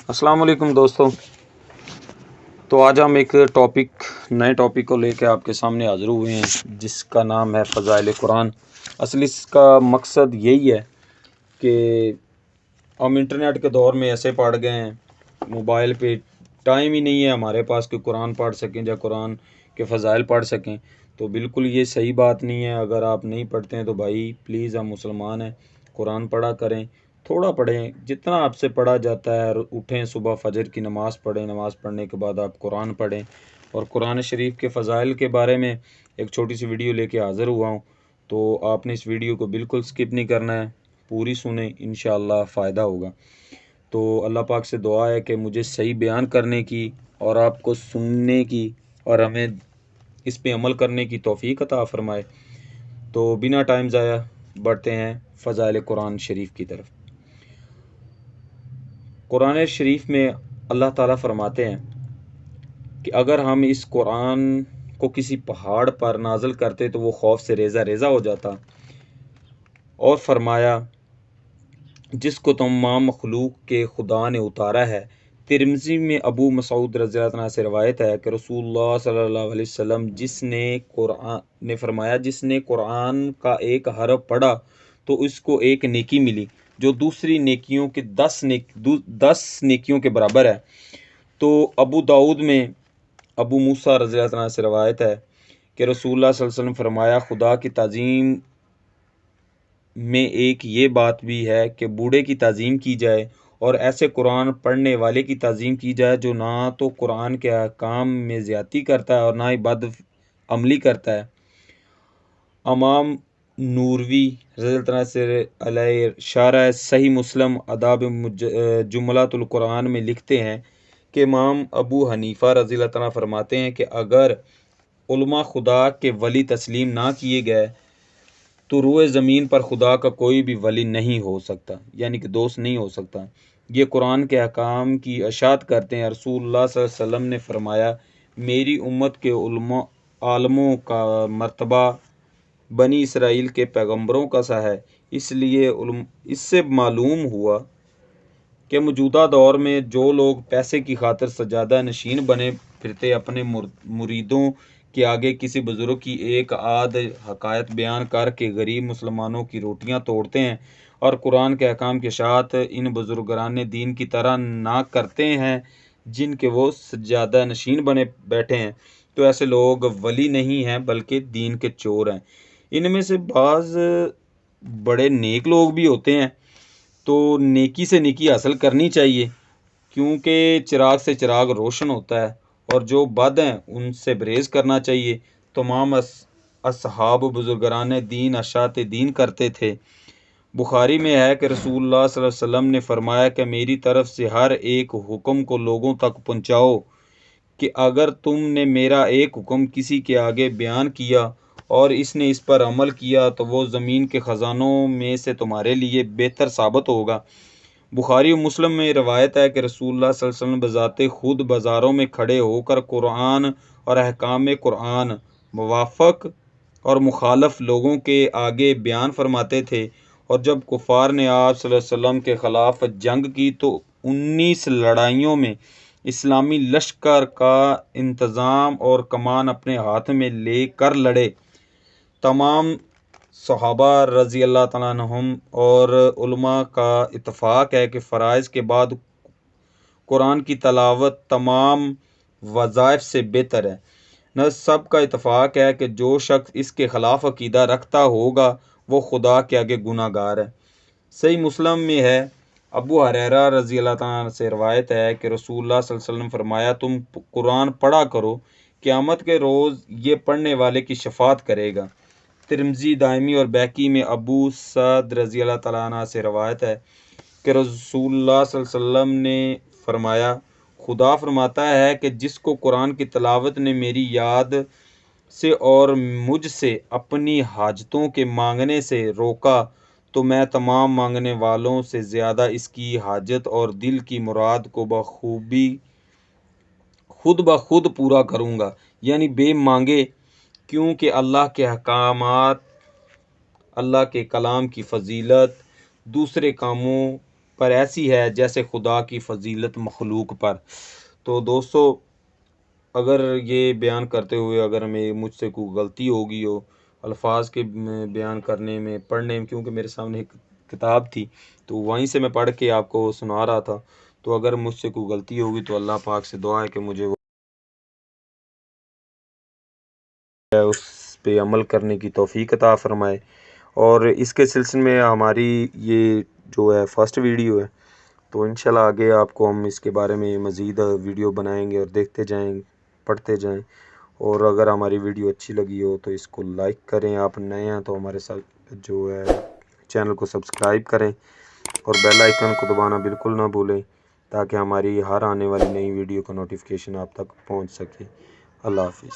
السلام علیکم دوستوں. تو آج ہم ایک نئے ٹاپک کو لے کے آپ کے سامنے حاضر ہوئے ہیں جس کا نام ہے فضائل قرآن. اصل اس کا مقصد یہی ہے کہ ہم انٹرنیٹ کے دور میں ایسے پڑھ گئے ہیں، موبائل پہ ٹائم ہی نہیں ہے ہمارے پاس کہ قرآن پڑھ سکیں یا قرآن کے فضائل پڑھ سکیں. تو بالکل یہ صحیح بات نہیں ہے. اگر آپ نہیں پڑھتے ہیں تو بھائی پلیز، ہم مسلمان ہیں، قرآن پڑھا کریں، تھوڑا پڑھیں جتنا آپ سے پڑھا جاتا ہے. اٹھیں صبح فجر کی نماز پڑھیں، نماز پڑھنے کے بعد آپ قرآن پڑھیں. اور قرآن شریف کے فضائل کے بارے میں ایک چھوٹی سی ویڈیو لے کے حاضر ہوا ہوں. تو آپ نے اس ویڈیو کو بالکل سکپ نہیں کرنا ہے، پوری سنیں، انشاءاللہ فائدہ ہوگا. تو اللہ پاک سے دعا ہے کہ مجھے صحیح بیان کرنے کی اور آپ کو سننے کی اور ہمیں اس پہ عمل کرنے کی توفیق عطا فرمائے. تو بنا ٹائم ضائع بڑھتے ہیں فضائل قرآن شریف کی طرف. قرآن شریف میں اللہ تعالیٰ فرماتے ہیں کہ اگر ہم اس قرآن کو کسی پہاڑ پر نازل کرتے تو وہ خوف سے ریزہ ریزہ ہو جاتا. اور فرمایا جس کو تمام مخلوق کے خدا نے اتارا ہے. ترمذی میں ابو مسعود رضی اللہ عنہ سے روایت ہے کہ رسول اللہ صلی اللہ علیہ وسلم نے فرمایا جس نے قرآن کا ایک حرف پڑھا تو اس کو ایک نیکی ملی جو دوسری نیکیوں کے 10 نیکیوں کے برابر ہے. تو ابو داؤد میں ابو موسیٰ رضی اللہ عنہ سے روایت ہے کہ رسول اللہ صلی اللہ علیہ وسلم فرمایا خدا کی تعظیم میں ایک یہ بات بھی ہے کہ بوڑھے کی تعظیم کی جائے اور ایسے قرآن پڑھنے والے کی تعظیم کی جائے جو نہ تو قرآن کے احکام میں زیادتی کرتا ہے اور نہ ہی بد عملی کرتا ہے. امام نوروی رضی اللہ عنہ سے علیہ شارح صحیح مسلم آداب جملات القرآن میں لکھتے ہیں کہ امام ابو حنیفہ رضی اللہ عنہ فرماتے ہیں کہ اگر علماء خدا کے ولی تسلیم نہ کیے گئے تو روئے زمین پر خدا کا کوئی بھی ولی نہیں ہو سکتا، یعنی کہ دوست نہیں ہو سکتا. یہ قرآن کے احکام کی اشاعت کرتے ہیں. رسول اللہ صلی اللہ علیہ وسلم نے فرمایا میری امت کے عالموں کا مرتبہ بنی اسرائیل کے پیغمبروں کا سا ہے. اس سے معلوم ہوا کہ موجودہ دور میں جو لوگ پیسے کی خاطر سجادہ نشین بنے پھرتے اپنے مریدوں کے آگے کسی بزرگ کی ایک آدھ حکایت بیان کر کے غریب مسلمانوں کی روٹیاں توڑتے ہیں اور قرآن کے احکام کے ساتھ ان بزرگان دین کی طرح نہ کرتے ہیں جن کے وہ سجادہ نشین بنے بیٹھے ہیں، تو ایسے لوگ ولی نہیں ہیں بلکہ دین کے چور ہیں. ان میں سے بعض بڑے نیک لوگ بھی ہوتے ہیں تو نیکی سے نیکی حاصل کرنی چاہیے کیونکہ چراغ سے چراغ روشن ہوتا ہے، اور جو بد ہیں ان سے پرہیز کرنا چاہیے. تمام اصحاب بزرگان دین اشاعت دین کرتے تھے. بخاری میں ہے کہ رسول اللہ صلی اللہ علیہ وسلم نے فرمایا کہ میری طرف سے ہر ایک حکم کو لوگوں تک پہنچاؤ کہ اگر تم نے میرا ایک حکم کسی کے آگے بیان کیا اور اس نے اس پر عمل کیا تو وہ زمین کے خزانوں میں سے تمہارے لیے بہتر ثابت ہوگا. بخاری و مسلم میں روایت ہے کہ رسول اللہ صلی اللہ علیہ وسلم بذات خود بازاروں میں کھڑے ہو کر قرآن اور احکام قرآن موافق اور مخالف لوگوں کے آگے بیان فرماتے تھے. اور جب کفار نے آپ صلی اللہ علیہ وسلم کے خلاف جنگ کی تو 19 لڑائیوں میں اسلامی لشکر کا انتظام اور کمان اپنے ہاتھ میں لے کر لڑے. تمام صحابہ رضی اللہ تعالیٰ عنہم اور علماء کا اتفاق ہے کہ فرائض کے بعد قرآن کی تلاوت تمام وظائف سے بہتر ہے. نہ سب کا اتفاق ہے کہ جو شخص اس کے خلاف عقیدہ رکھتا ہوگا وہ خدا کے آگے گناہ گار ہے. صحیح مسلم میں ہے ابو ہریرہ رضی اللہ تعالیٰ سے روایت ہے کہ رسول اللہ صلی اللہ علیہ وسلم فرمایا تم قرآن پڑھا کرو، قیامت کے روز یہ پڑھنے والے کی شفاعت کرے گا. ترمذی دائمی اور بیہقی میں ابو سعد رضی اللہ تعالیٰ عنہ سے روایت ہے کہ رسول اللہ صلی اللہ علیہ وسلم نے فرمایا خدا فرماتا ہے کہ جس کو قرآن کی تلاوت نے میری یاد سے اور مجھ سے اپنی حاجتوں کے مانگنے سے روکا تو میں تمام مانگنے والوں سے زیادہ اس کی حاجت اور دل کی مراد کو خود بخود پورا کروں گا. یعنی بے مانگے، کیونکہ اللہ کے احکامات، اللہ کے کلام کی فضیلت دوسرے کاموں پر ایسی ہے جیسے خدا کی فضیلت مخلوق پر۔ تو دوستو اگر یہ بیان کرتے ہوئے اگر مجھ سے کوئی غلطی ہوگی ہو الفاظ کے بیان کرنے میں پڑھنے میں، کیونکہ میرے سامنے ایک کتاب تھی تو وہیں سے میں پڑھ کے آپ کو سنا رہا تھا، تو اگر مجھ سے کوئی غلطی ہوگی تو اللہ پاک سے دعا ہے کہ مجھے اس پہ عمل کرنے کی توفیق عطا فرمائے۔ اور اس کے سلسلے میں ہماری یہ جو ہے فرسٹ ویڈیو ہے، تو انشاءاللہ آگے آپ کو ہم اس کے بارے میں مزید ویڈیو بنائیں گے اور دیکھتے جائیں، پڑھتے جائیں۔ اور اگر ہماری ویڈیو اچھی لگی ہو تو اس کو لائک کریں، آپ نئے ہیں تو ہمارے ساتھ جو ہے چینل کو سبسکرائب کریں اور بیل آئیکن کو دبانا بالکل نہ بھولیں تاکہ ہماری ہر آنے والی نئی ویڈیو کا نوٹیفیکیشن آپ تک پہنچ سکے۔ اللہ حافظ۔